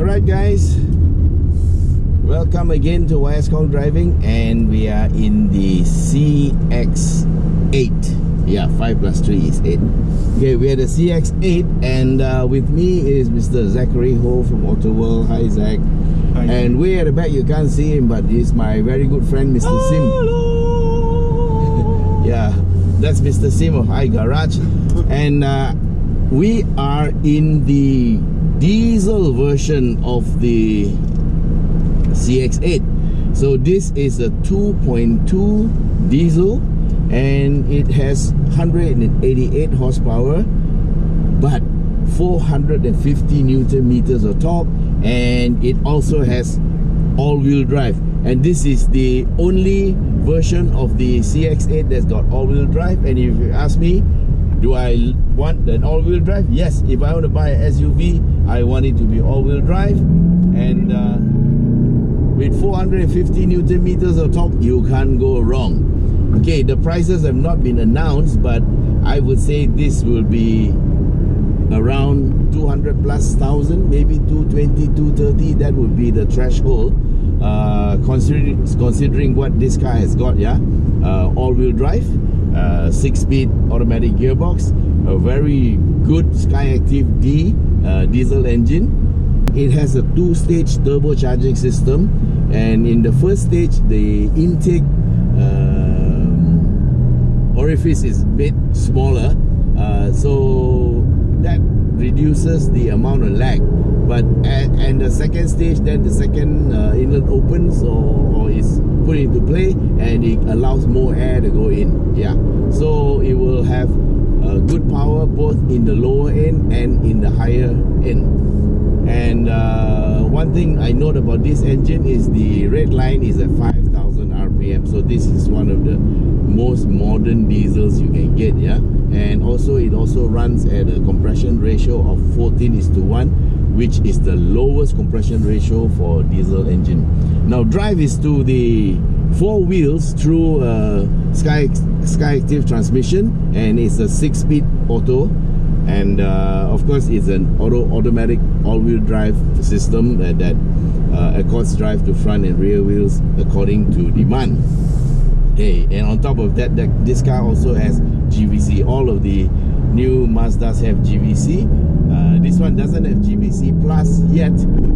Alright guys, welcome again to Khong Driving, and we are in the CX-8. Yeah, 5 plus 3 is 8. Okay, we are the CX-8, and with me is Mr. Zachary Ho from Auto World. Hi Zach. Hi. And way at the back you can't see him, but he's my very good friend Mr. Sim. Yeah, that's Mr. Sim of iGarage. And we are in the diesel version of the CX-8. So this is a 2.2 diesel, and it has 188 horsepower but 450 Newton meters of torque, and it also has all-wheel drive. And this is the only version of the CX-8 that's got all-wheel drive. And if you ask me, do I want an all-wheel drive? Yes. If I want to buy an SUV, I want it to be all-wheel drive. And with 450 Newton meters of torque, you can't go wrong. Okay, the prices have not been announced, but I would say this will be around 200 plus thousand, maybe 220, 230. That would be the threshold, considering what this car has got. Yeah, all-wheel drive, 6-speed automatic gearbox, a very good Skyactiv D diesel engine. It has a 2-stage turbocharging system, and in the first stage the intake orifice is made smaller, so that reduces the amount of lag. But and the second stage, then the second inlet opens or is put into play, and it allows more air to go in. Yeah, so it will have good power both in the lower end and in the higher end. And one thing I note about this engine is the red line is at 5,000 RPM. So this is one of the most modern diesels you can get. Yeah, and also it also runs at a compression ratio of 14:1, which is the lowest compression ratio for diesel engine. Now drive is to the 4 wheels through Skyactiv transmission, and it's a 6-speed auto. And of course it's an automatic all-wheel drive system that accords drive to front and rear wheels according to demand. Okay, and on top of that, this car also has GVC. All of the new Mazdas have GVC. This one doesn't have GVC Plus yet,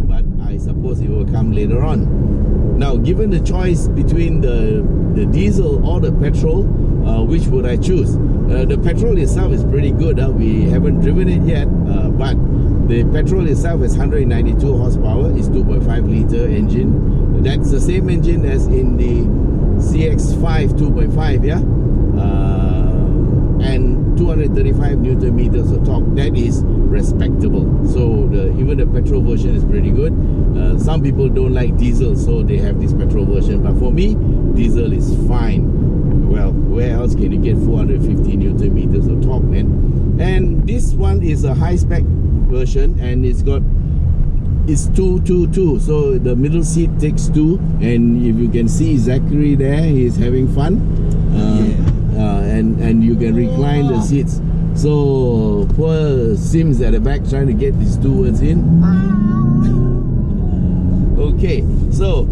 but I suppose it will come later on. Now, given the choice between the diesel or the petrol, which would I choose? The petrol itself is pretty good. We haven't driven it yet, but the petrol itself is 192 horsepower. It's 2.5 litre engine. That's the same engine as in the CX-5 2.5, yeah? And 235 Newton meters of torque. That is respectable. So even the petrol version is pretty good. Some people don't like diesel, so they have this petrol version. But for me, diesel is fine. Well, where else can you get 450 Newton meters of torque, man? And this one is a high-spec version, and it's 222. So the middle seat takes 2, and if you can see Zachary there, he's having fun. And you can recline the seats. So poor Sims at the back trying to get these 2 words in. Okay, so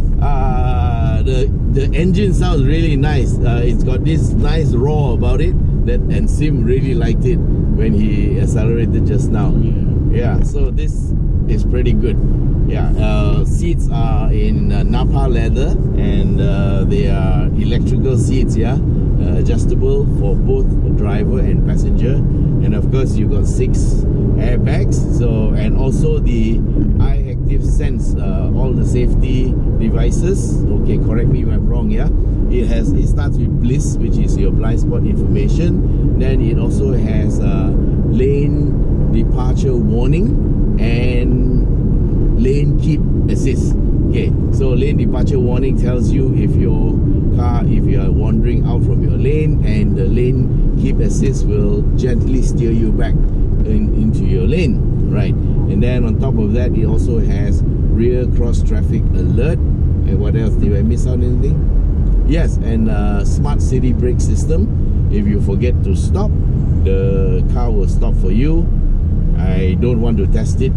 the engine sounds really nice. It's got this nice roar about it, and Sim really liked it when he accelerated just now. Yeah, so this is pretty good. Yeah, seats are in Napa leather, and they are electrical seats. Yeah, adjustable for both the driver and passenger. And of course you got 6 airbags. So, and also the iActive Sense, all the safety devices. Okay, correct me if I'm wrong. Yeah, it starts with Bliss, which is your blind spot information. Then it also has lane departure warning and lane keep assist. Okay, so lane departure warning tells you if your car, if you are wandering out from your lane, and the lane keep assist will gently steer you back into your lane, right? And then on top of that, it also has rear cross traffic alert. And what else? Did I miss out anything? Yes, and smart city brake system. If you forget to stop, the car will stop for you. I don't want to test it.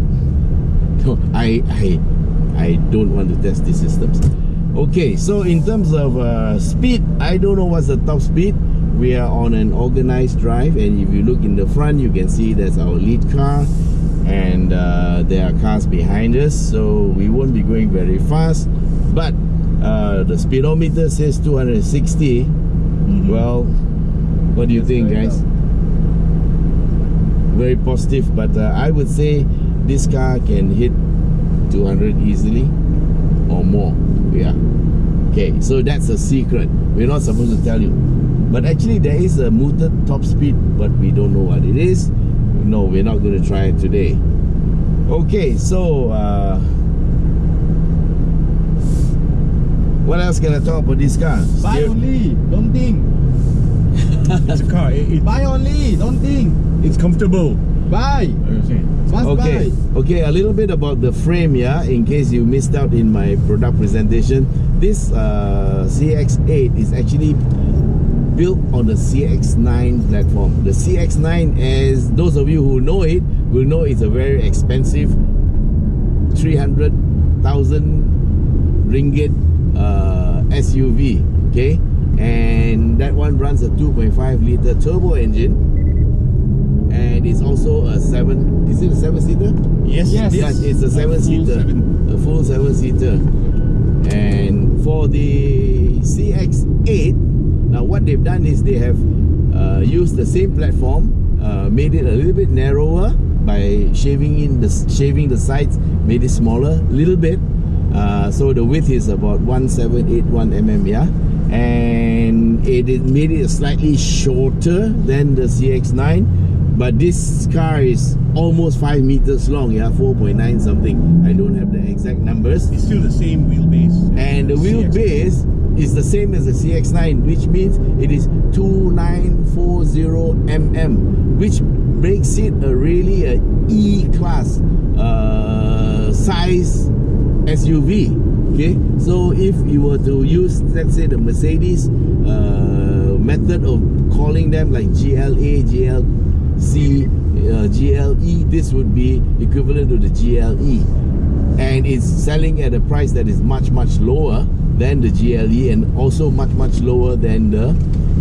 No, I don't want to test these systems. Okay, so in terms of speed, I don't know what's the top speed. We are on an organized drive, and if you look in the front, you can see there's our lead car, and there are cars behind us, so we won't be going very fast. But the speedometer says 260. Well, what do you think, guys? Very positive, but I would say this car can hit 200 easily or more. Yeah. Okay, so that's a secret. We're not supposed to tell you. But actually there is a mooted top speed, but we don't know what it is. No, we're not going to try it today. Okay, so what else can I talk about this car? Buy only, don't think. It's a car. Buy only, don't think. It's comfortable. Buy. Okay. Must Okay, buy. okay, a little bit about the frame, yeah, in case you missed out in my product presentation. This CX-8 is actually built on the CX-9 platform. The CX-9, as those of you who know it, will know it's a very expensive 300,000 ringgit SUV, okay? And that one runs a 2.5 litre turbo engine. And it's also a 7, is it a 7-seater? Yes. Yes. Yes, it's a 7-seater, a full 7-seater. And for the CX-8, now what they've done is they have used the same platform, made it a little bit narrower by shaving the sides, made it smaller a little bit. So the width is about 1781 mm, yeah. And it made it slightly shorter than the CX-9. But this car is almost 5 meters long, yeah, 4.9 something. I don't have the exact numbers. It's still the same wheelbase. And the CX-8. wheelbase is the same as the CX-9, which means it is 2940 mm, which makes it a really a E-class size SUV. Okay, so if you were to use, let's say, the Mercedes method of calling them like GLA, GLC, GLE, this would be equivalent to the GLE, and it's selling at a price that is much lower than the GLE, and also much lower than the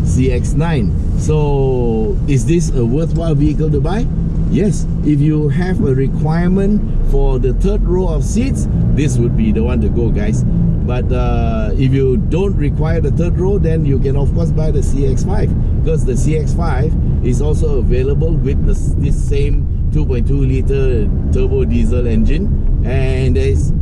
CX-9. So is this a worthwhile vehicle to buy? Yes, if you have a requirement for the third row of seats, this would be the one to go, guys. But if you don't require the third row, then you can of course buy the CX-5, because the CX-5 is also available with this same 2.2 litre turbo diesel engine. And there's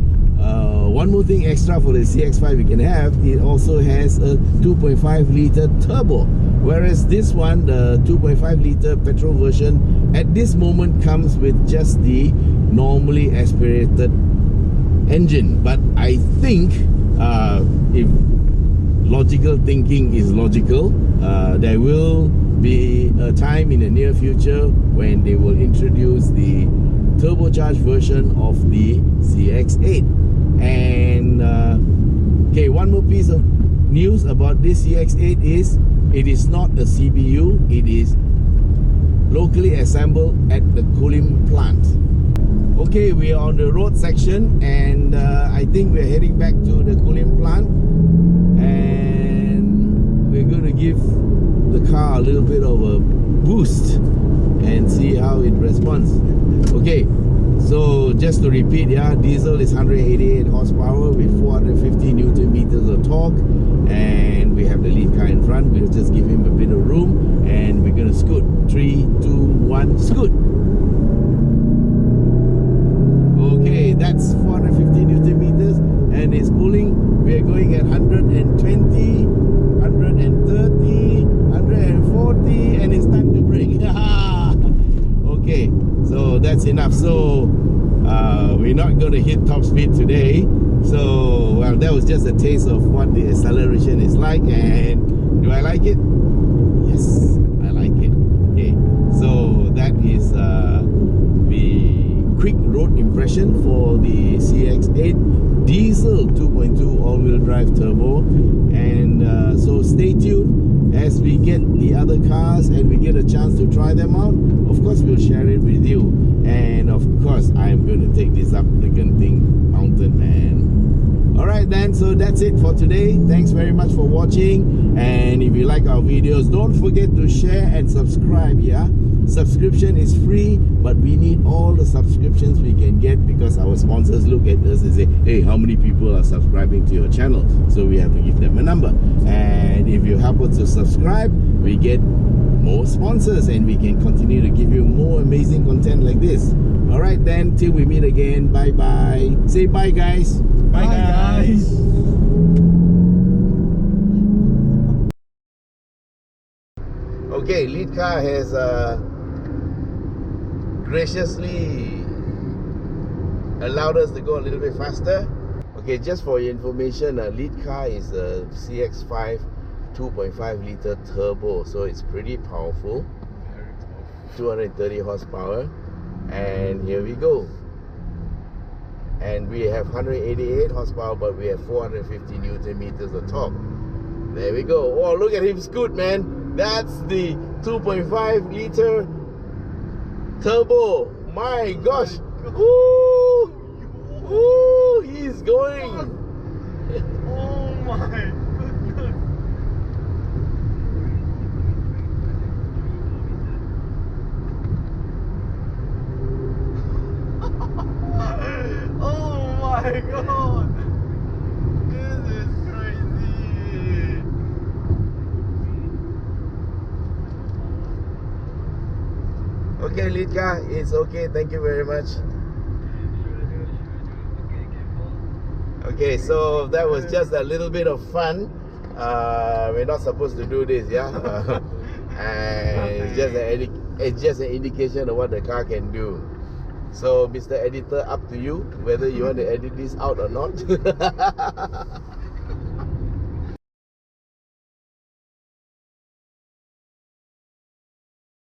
one more thing extra for the CX-5 you can have. It also has a 2.5 litre turbo, whereas this one, the 2.5 litre petrol version, at this moment comes with just the normally aspirated engine. But I think if logical thinking is logical, there will be a time in the near future when they will introduce the turbocharged version of the CX-8. And okay, one more piece of news about this CX-8 is it is not a CBU, it is locally assembled at the Kulim plant. Okay, we are on the road section, and I think we're heading back to the Kulim plant, and we're going to give the car a little bit of a boost and see how it responds. Okay, so just to repeat, yeah, diesel is 188 horsepower with 450 Newton meters of torque, and we have the lead car in front. We'll just give him a bit of room, and we're going to scoot. 3, 2, 1, scoot. Okay, that's 450 Newton meters, and it's pulling. We are going at 120, 130, 140, and it's time to brake. Okay, so that's enough. So we're not going to hit top speed today. So, well, that was just a taste of what the acceleration is like. And do I like it? Yes, I like it. Okay, so that is the quick road impression for the CX-8 diesel 2.2 all-wheel drive turbo. And so stay tuned as we get the other cars and we get a chance to try them out, of course we'll share it with you. And of course I'm going to take this up the Genting mountain, man. Alright then, so that's it for today. Thanks very much for watching, and if you like our videos, don't forget to share and subscribe. Yeah, subscription is free, but we need all the subscriptions we can get, because our sponsors look at us and say, hey, how many people are subscribing to your channel? So we have to give them a number. And if you help us to subscribe, we get more sponsors and we can continue to give you more amazing content like this. Alright then, till we meet again, bye bye. Say bye guys. Bye, guys. Okay, lead car has graciously allowed us to go a little bit faster. Okay, just for your information, lead car is a CX-5 2.5 litre turbo, so it's pretty powerful. 230 horsepower, and here we go. And we have 188 horsepower, but we have 450 Newton meters of torque. There we go. Oh, look at him scoot, man. That's the 2.5 litre turbo. My gosh. Woo! Woo! He's going. Oh my goodness. Oh my god. This is crazy. Okay, lead car, it's okay. Thank you very much. Okay, so that was just a little bit of fun. We're not supposed to do this, yeah? And it's just an indication of what the car can do. So, Mr. Editor, up to you whether you want to edit this out or not.